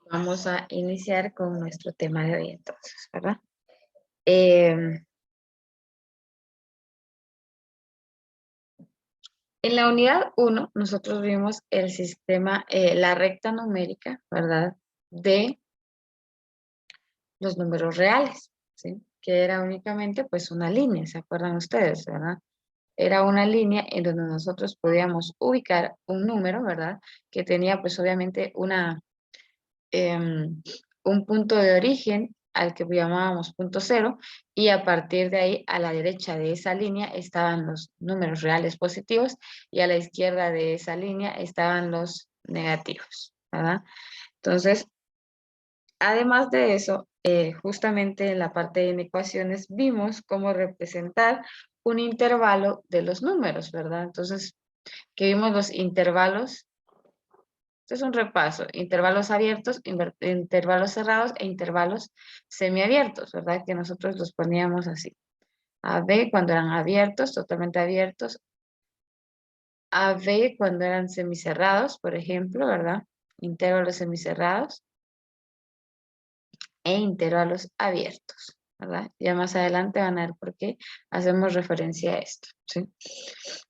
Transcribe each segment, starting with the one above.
Vamos a iniciar con nuestro tema de hoy entonces, ¿verdad? En la unidad 1 nosotros vimos el sistema, la recta numérica, ¿verdad? De los números reales, ¿sí? Que era únicamente pues una línea, ¿se acuerdan ustedes, verdad? Era una línea en donde nosotros podíamos ubicar un número, ¿verdad? Que tenía pues obviamente un punto de origen al que llamábamos punto cero, y a partir de ahí a la derecha de esa línea estaban los números reales positivos y a la izquierda de esa línea estaban los negativos, ¿verdad? Entonces, además de eso, justamente en la parte de ecuaciones vimos cómo representar un intervalo de los números, ¿verdad? Entonces, que vimos los intervalos. Este es un repaso: intervalos abiertos, intervalos cerrados e intervalos semiabiertos, ¿verdad? Que nosotros los poníamos así. A B cuando eran abiertos, totalmente abiertos. A B cuando eran semicerrados, por ejemplo, ¿verdad? Intervalos semicerrados e intervalos abiertos, ¿verdad? Ya más adelante van a ver por qué hacemos referencia a esto, ¿sí?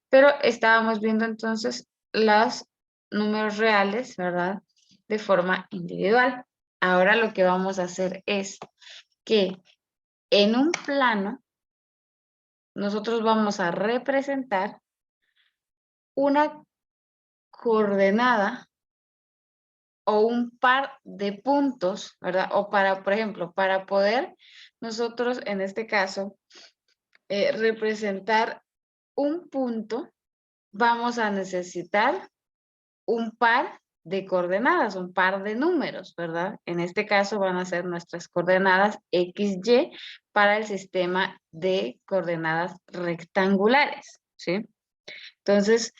Pero estábamos viendo entonces los números reales, ¿verdad? De forma individual. Ahora lo que vamos a hacer es que en un plano nosotros vamos a representar una coordenada o un par de puntos, ¿verdad? O para, por ejemplo, para poder nosotros en este caso representar un punto, vamos a necesitar un par de coordenadas, un par de números, ¿verdad? En este caso van a ser nuestras coordenadas X, Y para el sistema de coordenadas rectangulares, ¿sí? Entonces,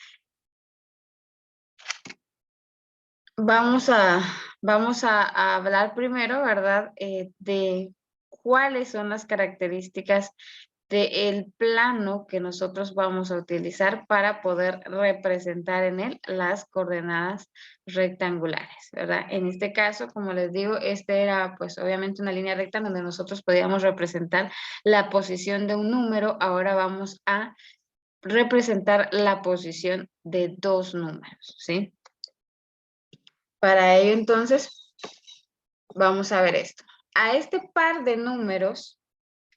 vamos a hablar primero, ¿verdad? De cuáles son las características del plano que nosotros vamos a utilizar para poder representar en él las coordenadas rectangulares, ¿verdad? En este caso, como les digo, este era pues obviamente una línea recta donde nosotros podíamos representar la posición de un número. Ahora vamos a representar la posición de dos números, ¿sí? Para ello entonces vamos a ver esto. A este par de números,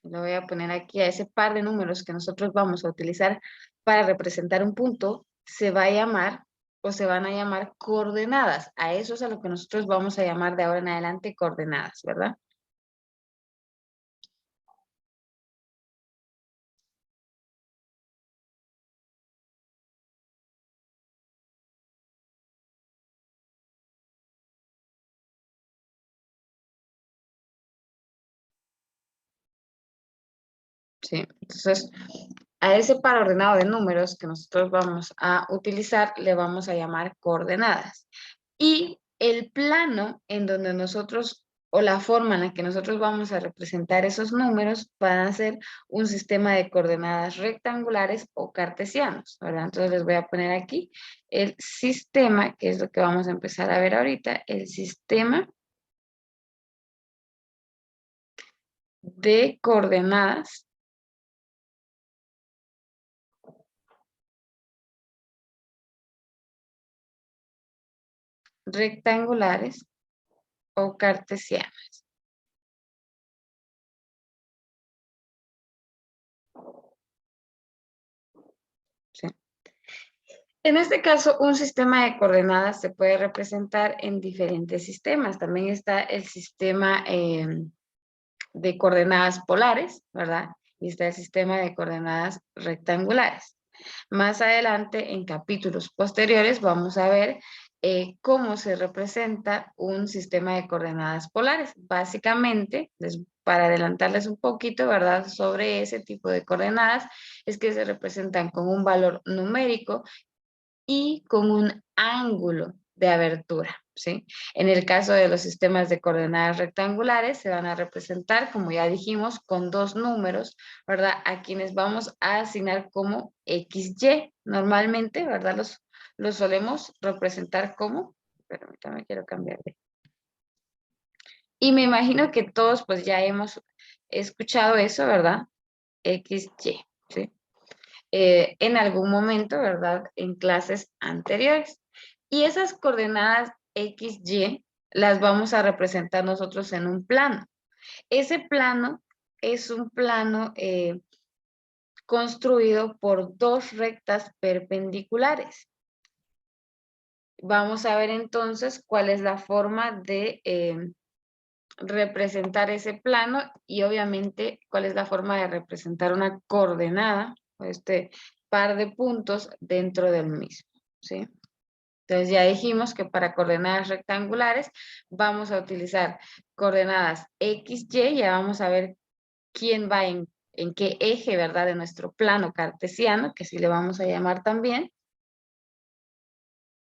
lo voy a poner aquí, a ese par de números que nosotros vamos a utilizar para representar un punto, se va a llamar o se van a llamar coordenadas. A eso es a lo que nosotros vamos a llamar de ahora en adelante coordenadas, ¿verdad? Sí, entonces a ese par ordenado de números que nosotros vamos a utilizar le vamos a llamar coordenadas. Y el plano en donde nosotros, o la forma en la que nosotros vamos a representar esos números, van a ser un sistema de coordenadas rectangulares o cartesianos, ¿verdad? Entonces les voy a poner aquí el sistema, que es lo que vamos a empezar a ver ahorita, el sistema de coordenadas rectangulares o cartesianas. ¿Sí? En este caso, un sistema de coordenadas se puede representar en diferentes sistemas. También está el sistema de coordenadas polares, ¿verdad? Y está el sistema de coordenadas rectangulares. Más adelante, en capítulos posteriores, vamos a ver cómo se representa un sistema de coordenadas polares. Básicamente, para adelantarles un poquito, ¿verdad? Sobre ese tipo de coordenadas, es que se representan con un valor numérico y con un ángulo de abertura, ¿sí? En el caso de los sistemas de coordenadas rectangulares, se van a representar, como ya dijimos, con dos números, ¿verdad? A quienes vamos a asignar como XY. Normalmente, ¿verdad? Los solemos representar como, permítame, quiero cambiar Y me imagino que todos pues ya hemos escuchado eso, ¿verdad? XY, ¿sí? En algún momento, ¿verdad? En clases anteriores. Y esas coordenadas XY las vamos a representar nosotros en un plano. Ese plano es un plano construido por dos rectas perpendiculares. Vamos a ver entonces cuál es la forma de representar ese plano y obviamente cuál es la forma de representar una coordenada, este par de puntos dentro del mismo, ¿sí? Entonces ya dijimos que para coordenadas rectangulares vamos a utilizar coordenadas X, Y, ya vamos a ver quién va en qué eje, ¿verdad? De nuestro plano cartesiano, que así le vamos a llamar también.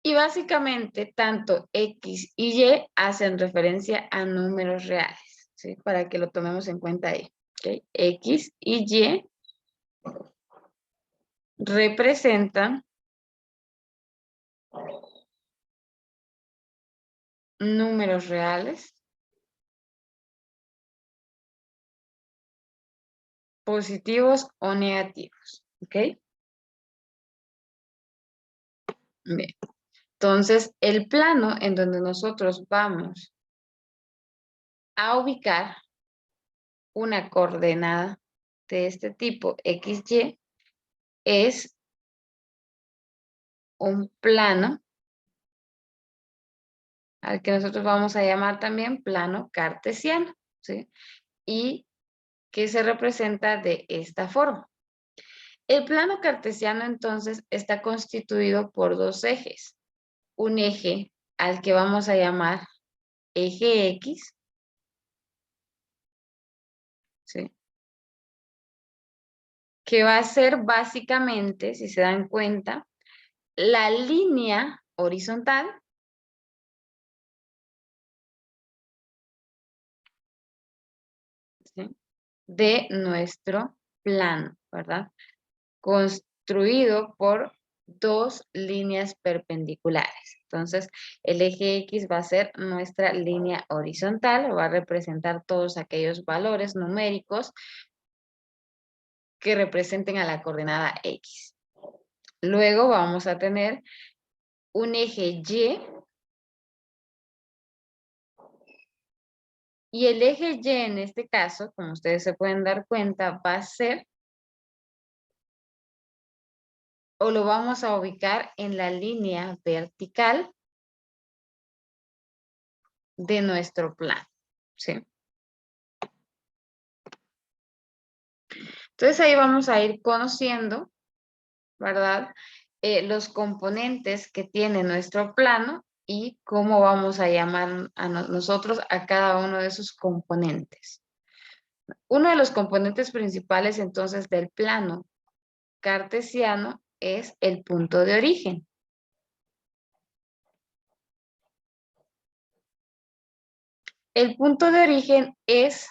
Y básicamente tanto X y Y hacen referencia a números reales, ¿sí? Para que lo tomemos en cuenta ahí. ¿Okay? X y Y representan números reales, positivos o negativos. ¿Ok? Bien. Entonces, el plano en donde nosotros vamos a ubicar una coordenada de este tipo XY es un plano al que nosotros vamos a llamar también plano cartesiano, ¿sí? Y que se representa de esta forma. El plano cartesiano entonces está constituido por dos ejes. Un eje al que vamos a llamar eje X, ¿sí? Que va a ser básicamente, si se dan cuenta, la línea horizontal, ¿sí? De nuestro plano, ¿verdad? Construido por dos líneas perpendiculares. Entonces, el eje X va a ser nuestra línea horizontal, va a representar todos aquellos valores numéricos que representen a la coordenada X. Luego vamos a tener un eje y el eje Y en este caso, como ustedes se pueden dar cuenta, va a ser o lo vamos a ubicar en la línea vertical de nuestro plano, ¿sí? Entonces ahí vamos a ir conociendo, ¿verdad? Los componentes que tiene nuestro plano y cómo vamos a llamar a nosotros a cada uno de esos componentes. Uno de los componentes principales entonces del plano cartesiano es el punto de origen. El punto de origen es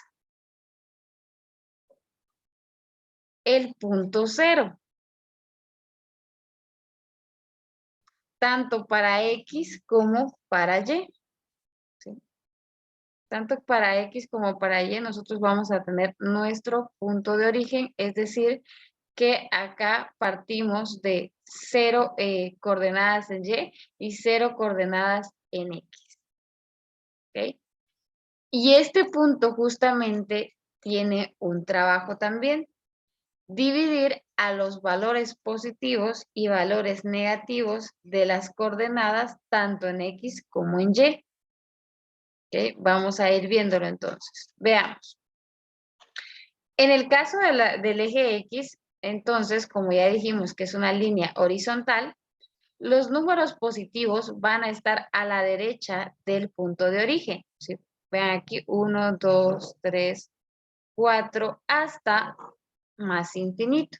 el punto cero, tanto para X como para Y. ¿Sí? Tanto para X como para Y nosotros vamos a tener nuestro punto de origen, es decir, que acá partimos de 0 coordenadas en Y y 0 coordenadas en X. ¿Okay? Y este punto justamente tiene un trabajo también, dividir a los valores positivos y valores negativos de las coordenadas tanto en X como en Y. ¿Okay? Vamos a ir viéndolo entonces. Veamos. En el caso del eje X, entonces, como ya dijimos que es una línea horizontal, los números positivos van a estar a la derecha del punto de origen. ¿Sí? Vean aquí, 1, 2, 3, 4, hasta más infinito.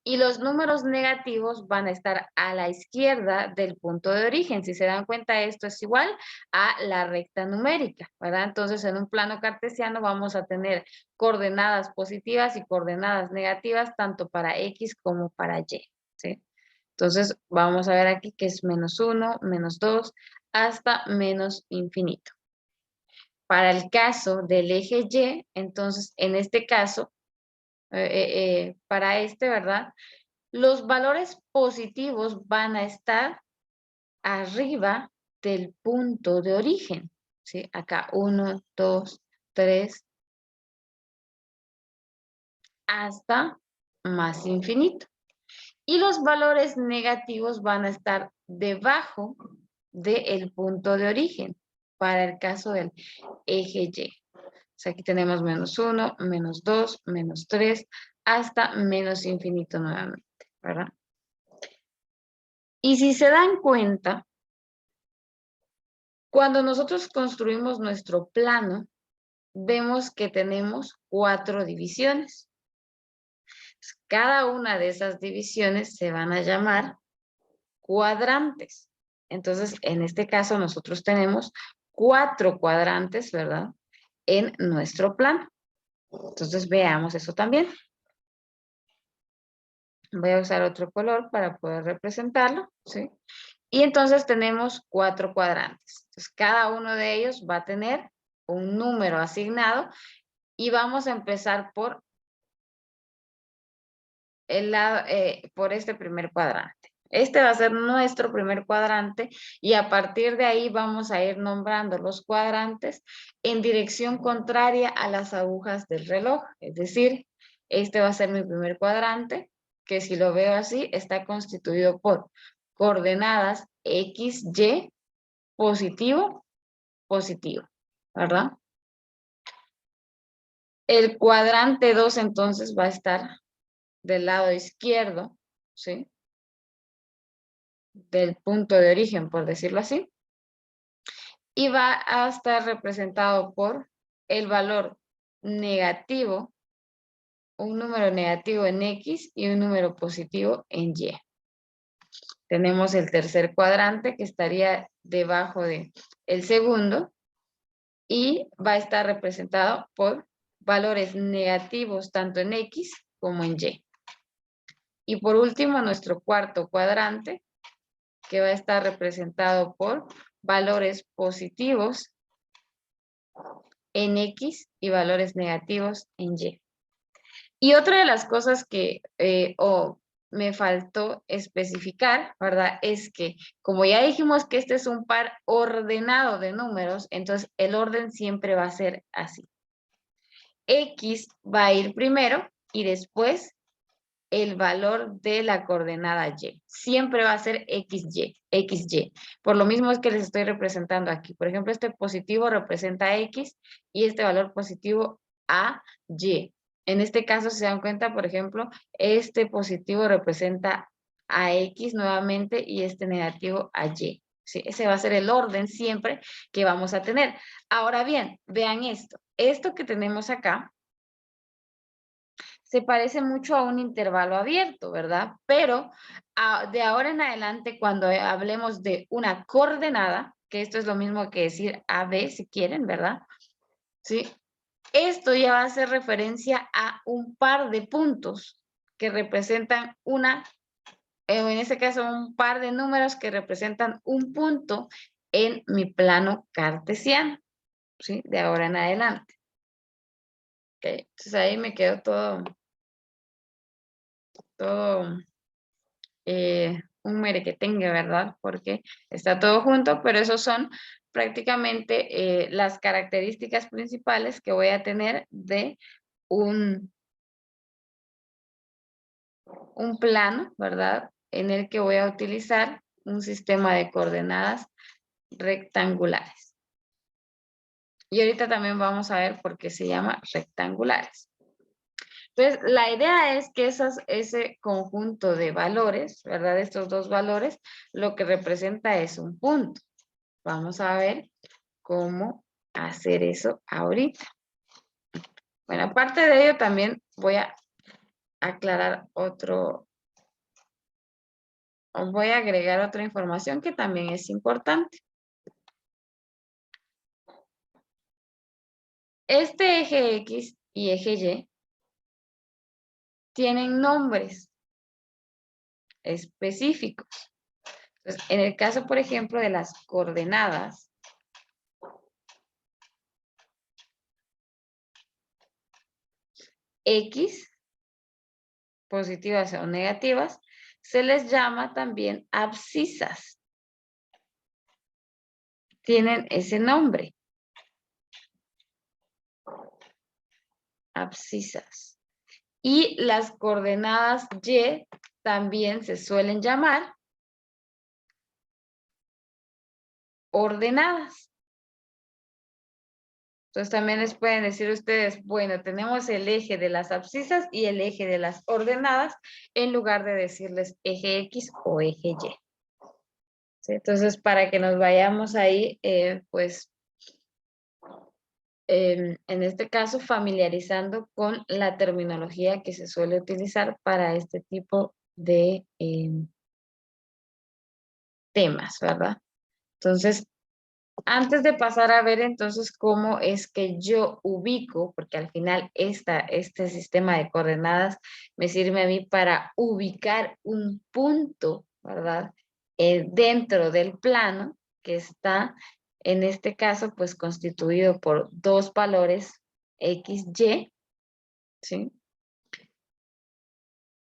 Y los números negativos van a estar a la izquierda del punto de origen. Si se dan cuenta, esto es igual a la recta numérica, ¿verdad? Entonces, en un plano cartesiano vamos a tener coordenadas positivas y coordenadas negativas, tanto para X como para Y, ¿sí? Entonces, vamos a ver aquí que es -1, -2, hasta menos infinito. para el caso del eje Y, entonces en este caso, para este, ¿verdad? Los valores positivos van a estar arriba del punto de origen, ¿sí? Acá 1, 2, 3, hasta más infinito. Y los valores negativos van a estar debajo del punto de origen, para el caso del eje Y. O sea, aquí tenemos -1, -2, -3, hasta menos infinito nuevamente, ¿verdad? Y si se dan cuenta, cuando nosotros construimos nuestro plano, vemos que tenemos 4 divisiones. Cada una de esas divisiones se van a llamar cuadrantes. Entonces, en este caso, nosotros tenemos 4 cuadrantes, ¿verdad? En nuestro plano. Entonces, veamos eso también. Voy a usar otro color para poder representarlo, ¿sí? Y entonces tenemos 4 cuadrantes. Entonces, cada uno de ellos va a tener un número asignado y vamos a empezar por el lado, por este primer cuadrante. Este va a ser nuestro primer cuadrante y a partir de ahí vamos a ir nombrando los cuadrantes en dirección contraria a las agujas del reloj. Es decir, este va a ser mi primer cuadrante, que si lo veo así, está constituido por coordenadas X, Y, positivo, positivo, ¿verdad? El cuadrante 2 entonces va a estar del lado izquierdo, ¿sí? Del punto de origen, por decirlo así, y va a estar representado por el valor negativo, un número negativo en X y un número positivo en Y. Tenemos el tercer cuadrante que estaría debajo de el segundo y va a estar representado por valores negativos tanto en X como en Y. Y por último, nuestro cuarto cuadrante, que va a estar representado por valores positivos en X y valores negativos en Y. Y otra de las cosas que me faltó especificar, ¿verdad? Es que como ya dijimos que este es un par ordenado de números, entonces el orden siempre va a ser así. X va a ir primero y después el valor de la coordenada Y. Siempre va a ser XY, XY. Por lo mismo es que les estoy representando aquí. Por ejemplo, este positivo representa X y este valor positivo a Y. En este caso, si se dan cuenta, por ejemplo, este positivo representa a X nuevamente y este negativo a Y. ¿Sí? Ese va a ser el orden siempre que vamos a tener. Ahora bien, vean esto. Esto que tenemos acá se parece mucho a un intervalo abierto, ¿verdad? Pero de ahora en adelante, cuando hablemos de una coordenada, que esto es lo mismo que decir AB si quieren, ¿verdad? ¿Sí? Esto ya va a hacer referencia a un par de puntos que representan en este caso, un par de números que representan un punto en mi plano cartesiano, ¿sí? De ahora en adelante. Okay. Entonces ahí me quedó todo un merequetengue, ¿verdad? Porque está todo junto, pero esos son prácticamente las características principales que voy a tener de un plano, ¿verdad? En el que voy a utilizar un sistema de coordenadas rectangulares. Y ahorita también vamos a ver por qué se llama rectangulares. Entonces, la idea es que ese conjunto de valores, ¿verdad? Estos dos valores, lo que representa es un punto. Vamos a ver cómo hacer eso ahorita. Bueno, aparte de ello, también voy a aclarar voy a agregar otra información que también es importante. Este eje X y eje Y tienen nombres específicos. Entonces, en el caso, por ejemplo, de las coordenadas, X, positivas o negativas, se les llama también abscisas. Tienen ese nombre. Abscisas. Y las coordenadas Y también se suelen llamar ordenadas. Entonces también les pueden decir ustedes, bueno, tenemos el eje de las abscisas y el eje de las ordenadas, en lugar de decirles eje X o eje Y. ¿Sí? Entonces, para que nos vayamos ahí, pues, en este caso, familiarizando con la terminología que se suele utilizar para este tipo de temas, ¿verdad? Entonces, antes de pasar a ver entonces cómo es que yo ubico, porque al final este sistema de coordenadas me sirve a mí para ubicar un punto, ¿verdad? Dentro del plano que está, en este caso, pues constituido por dos valores X, Y, ¿sí?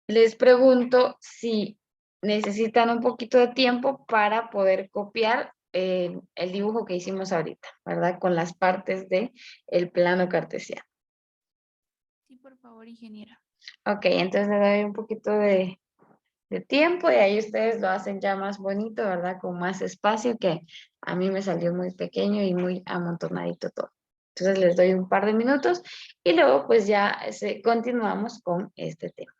Les pregunto si necesitan un poquito de tiempo para poder copiar el dibujo que hicimos ahorita, ¿verdad? Con las partes de el plano cartesiano. Sí, por favor, ingeniera. Ok, entonces le doy un poquito de tiempo y ahí ustedes lo hacen ya más bonito, ¿verdad? Con más espacio, que a mí me salió muy pequeño y muy amontonadito todo. Entonces les doy un par de minutos y luego pues ya continuamos con este tema.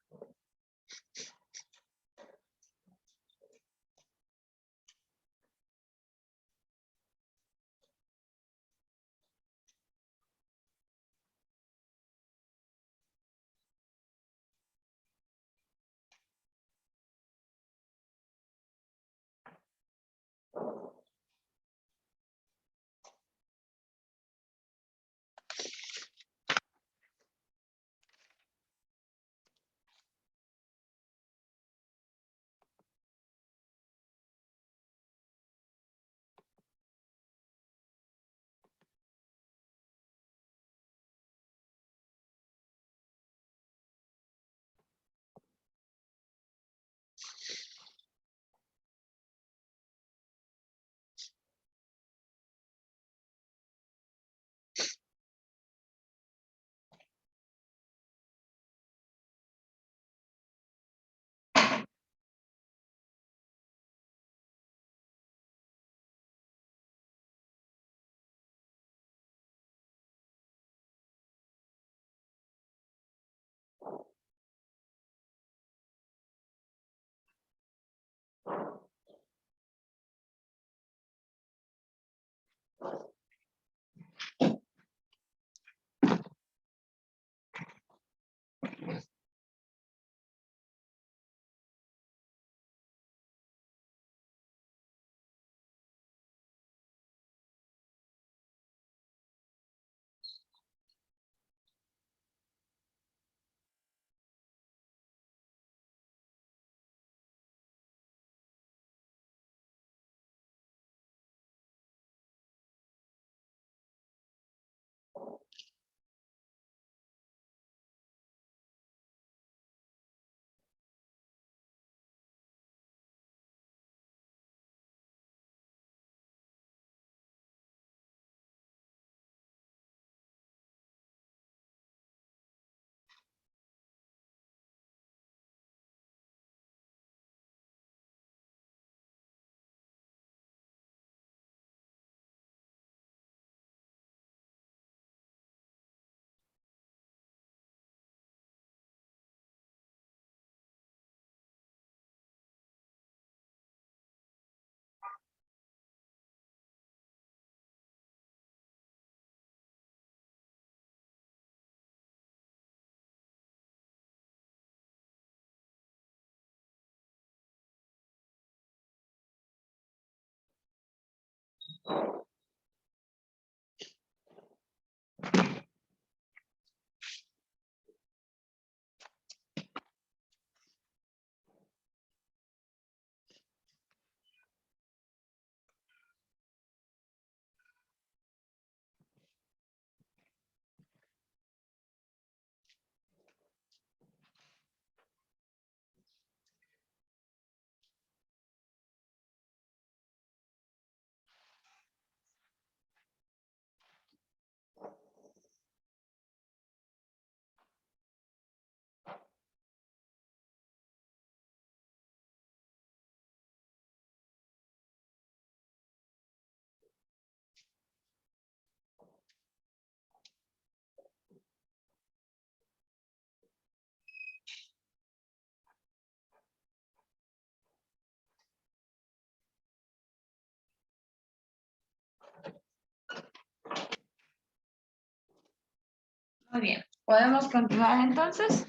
Muy bien, ¿podemos continuar entonces?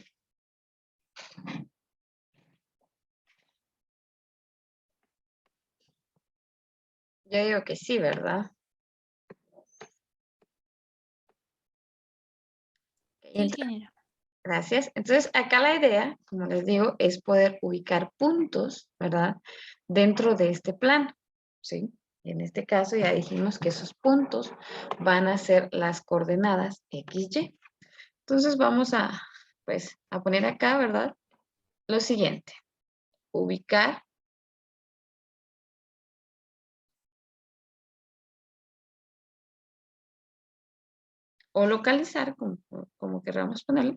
Yo digo que sí, ¿verdad? Sí, Entonces, ingeniera. gracias. Entonces, acá la idea, como les digo, es poder ubicar puntos, ¿verdad? Dentro de este plano, ¿sí? En este caso ya dijimos que esos puntos van a ser las coordenadas XY. Entonces vamos a, pues, a poner acá, ¿verdad? Lo siguiente, ubicar o localizar, como queramos ponerlo,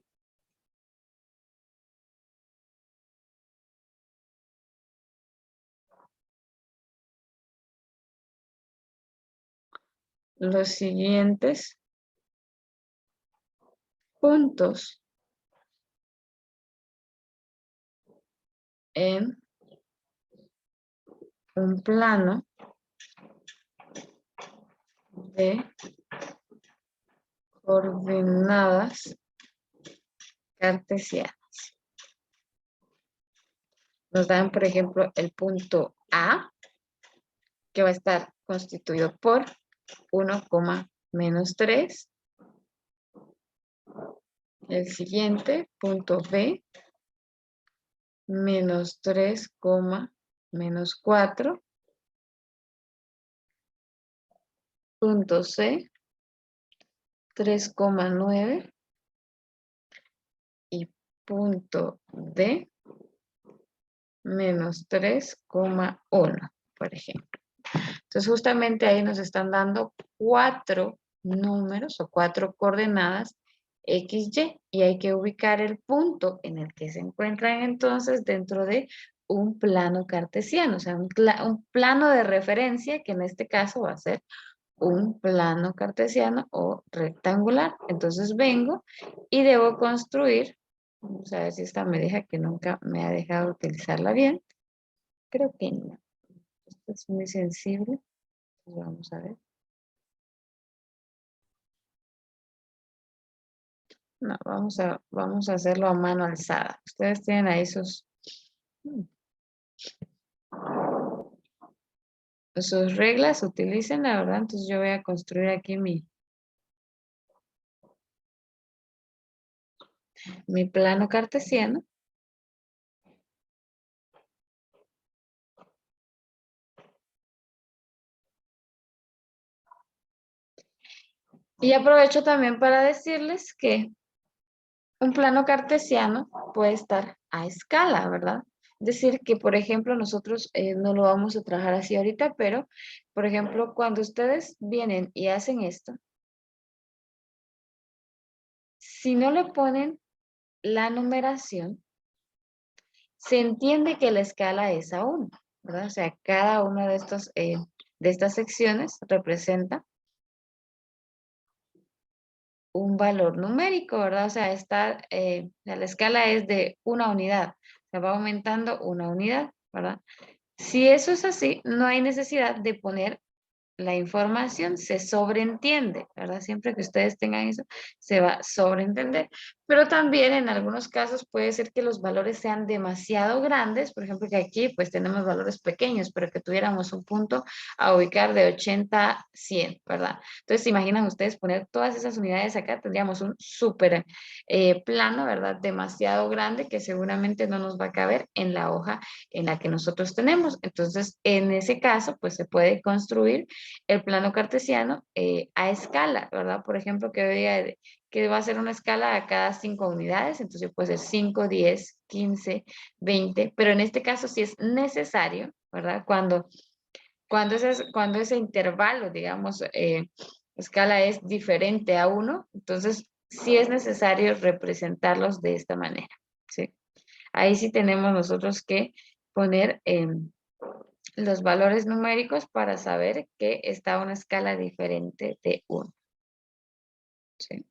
los siguientes puntos en un plano de coordenadas cartesianas. Nos dan, por ejemplo, el punto A, que va a estar constituido por 1, menos 3. El siguiente, punto B, menos 3, menos 4. Punto C, 3,9. Y punto D, menos 3,1, por ejemplo. Entonces, justamente ahí nos están dando 4 números o 4 coordenadas XY y hay que ubicar el punto en el que se encuentran entonces dentro de un plano cartesiano, o sea, un plano de referencia que en este caso va a ser un plano cartesiano o rectangular. Entonces vengo y debo construir, vamos a ver si esta me deja, que nunca me ha dejado utilizarla bien. Creo que no. Esto es muy sensible. Entonces vamos a ver. No, vamos a hacerlo a mano alzada. Ustedes tienen ahí sus reglas, utilicen la verdad. Entonces yo voy a construir aquí mi plano cartesiano. Y aprovecho también para decirles que un plano cartesiano puede estar a escala, ¿verdad? Es decir, que por ejemplo nosotros no lo vamos a trabajar así ahorita, pero por ejemplo cuando ustedes vienen y hacen esto, si no le ponen la numeración, se entiende que la escala es a 1, ¿verdad? O sea, cada una de estas secciones representa un valor numérico, ¿verdad? O sea, la escala es de una unidad, se va aumentando una unidad, ¿verdad? Si eso es así, no hay necesidad de poner la información, se sobreentiende, ¿verdad? Siempre que ustedes tengan eso, se va a sobreentender. Pero también en algunos casos puede ser que los valores sean demasiado grandes, por ejemplo, que aquí pues tenemos valores pequeños, pero que tuviéramos un punto a ubicar de 80 a 100, ¿verdad? Entonces, ¿se imaginan ustedes poner todas esas unidades acá? Tendríamos un súper plano, ¿verdad? Demasiado grande que seguramente no nos va a caber en la hoja en la que nosotros tenemos. Entonces, en ese caso, pues se puede construir el plano cartesiano a escala, ¿verdad? Por ejemplo, que diga que va a ser una escala a cada 5 unidades, entonces puede ser 5, 10, 15, 20, pero en este caso sí es necesario, ¿verdad? Cuando ese intervalo, digamos, escala es diferente a 1, entonces sí es necesario representarlos de esta manera, ¿sí? Ahí sí tenemos nosotros que poner los valores numéricos para saber que está a una escala diferente de 1. ¿Sí?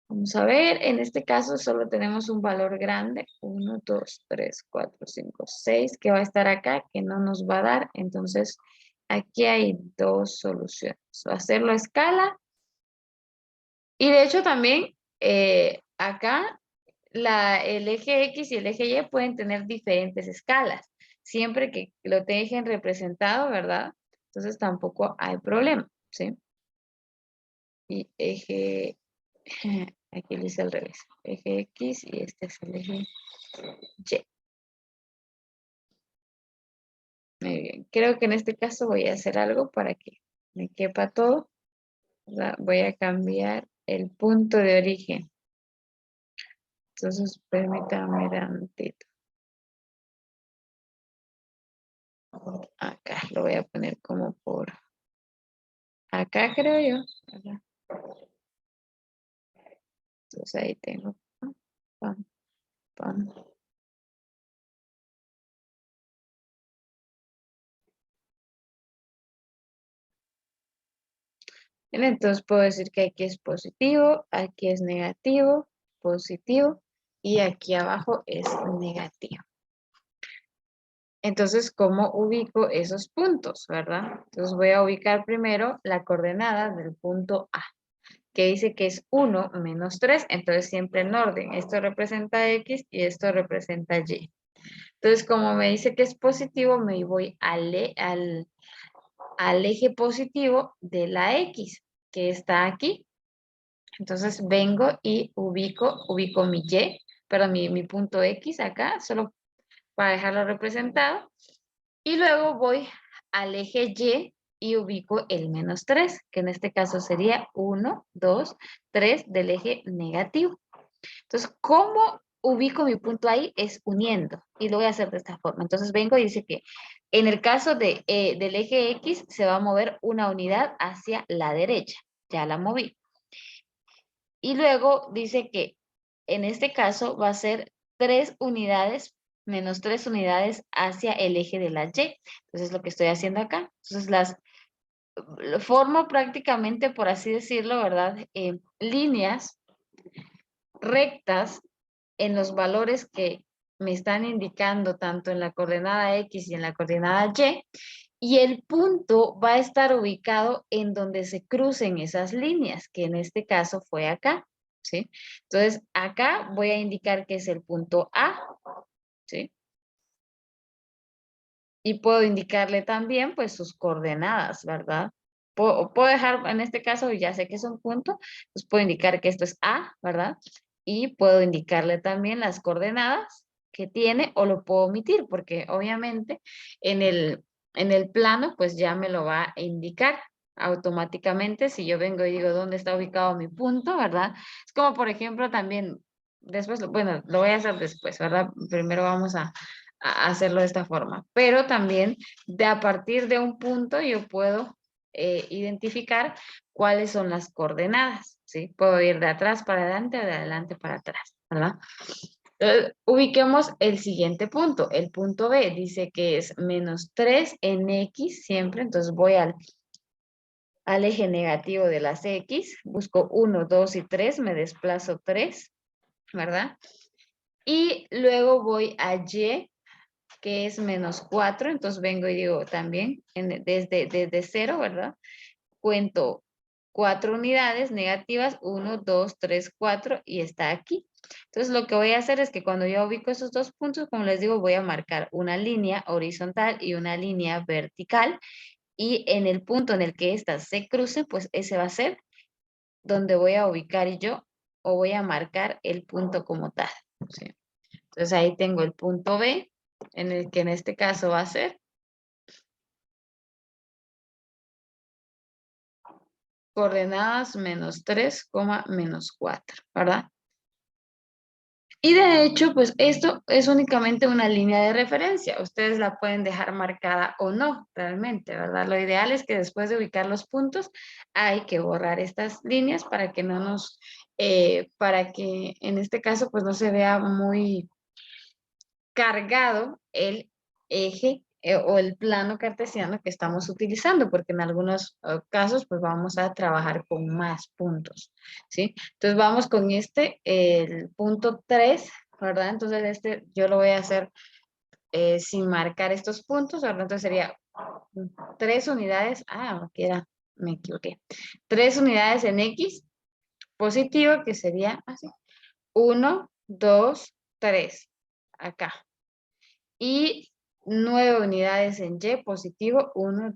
Vamos a ver, en este caso solo tenemos un valor grande, 1, 2, 3, 4, 5, 6, que va a estar acá, que no nos va a dar. Entonces, aquí hay dos soluciones. O hacerlo a escala Y de hecho también acá el eje X y el eje Y pueden tener diferentes escalas, siempre que lo dejen representado, ¿verdad? Entonces tampoco hay problema, ¿sí? Y eje, aquí lo hice al revés, eje X y este es el eje Y. Muy bien, creo que en este caso voy a hacer algo para que me quepa todo, ¿verdad? Voy a cambiar el punto de origen. Entonces, permítame tantito. Acá lo voy a poner como por acá, creo yo, ¿verdad? Entonces ahí tengo. Pam, pam. Bien, entonces puedo decir que aquí es positivo, aquí es negativo, positivo, y aquí abajo es negativo. Entonces, ¿cómo ubico esos puntos, verdad? Entonces voy a ubicar primero la coordenada del punto A, que dice que es 1 menos 3, entonces siempre en orden. Esto representa X y esto representa Y. Entonces, como me dice que es positivo, me voy al eje positivo de la X, que está aquí. Entonces vengo y ubico mi Y, pero mi punto X acá, solo para dejarlo representado. Y luego voy al eje Y ubico el menos 3, que en este caso sería 1, 2, 3 del eje negativo. Entonces, ¿cómo ubico mi punto ahí? Es uniendo. Y lo voy a hacer de esta forma. Entonces vengo y dice que en el caso del eje X se va a mover una unidad hacia la derecha. Ya la moví. Y luego dice que en este caso va a ser 3 unidades, menos 3 unidades hacia el eje de la Y. Entonces es lo que estoy haciendo acá. Entonces lo formo prácticamente, por así decirlo, ¿verdad? Líneas rectas en los valores que me están indicando tanto en la coordenada X y en la coordenada Y, y el punto va a estar ubicado en donde se crucen esas líneas, que en este caso fue acá, ¿sí? Entonces, acá voy a indicar que es el punto A, ¿sí? Y puedo indicarle también, pues, sus coordenadas, ¿verdad? Puedo dejar, en este caso, ya sé que es un punto, pues puedo indicar que esto es A, ¿verdad? Y puedo indicarle también las coordenadas que tiene o lo puedo omitir, porque obviamente en el plano, pues ya me lo va a indicar automáticamente si yo vengo y digo dónde está ubicado mi punto, ¿verdad? Es como, por ejemplo, también, después, bueno, lo voy a hacer después, ¿verdad? Primero vamos a hacerlo de esta forma. Pero también a partir de un punto yo puedo identificar cuáles son las coordenadas, ¿sí? Puedo ir de atrás para adelante o de adelante para atrás, ¿verdad? Ubiquemos el siguiente punto. El punto B dice que es menos 3 en X siempre, entonces voy al eje negativo de las X, busco 1, 2 y 3, me desplazo 3, ¿verdad? Y luego voy a Y, que es menos 4, entonces vengo y digo también, desde 0, ¿verdad? Cuento 4 unidades negativas, 1, 2, 3, 4, y está aquí. Entonces lo que voy a hacer es que cuando yo ubico esos dos puntos, como les digo, voy a marcar una línea horizontal y una línea vertical, y en el punto en el que estas se crucen, pues ese va a ser donde voy a ubicar yo, o voy a marcar el punto como tal, ¿sí? Entonces ahí tengo el punto B, en el que en este caso va a ser coordenadas menos 3, menos 4, ¿verdad? Y de hecho, pues esto es únicamente una línea de referencia. Ustedes la pueden dejar marcada o no, realmente, ¿verdad? Lo ideal es que después de ubicar los puntos, hay que borrar estas líneas para que no para que en este caso, pues no se vea muy cargado el eje o el plano cartesiano que estamos utilizando, porque en algunos casos pues vamos a trabajar con más puntos, ¿sí? Entonces vamos con el punto 3, ¿verdad? Entonces yo lo voy a hacer sin marcar estos puntos, ¿verdad? Entonces sería 3 unidades, aquí era, me equivoqué, 3 unidades en X, positivo, que sería así. 1, 2, 3. Acá. Y 9 unidades en Y positivo. 1,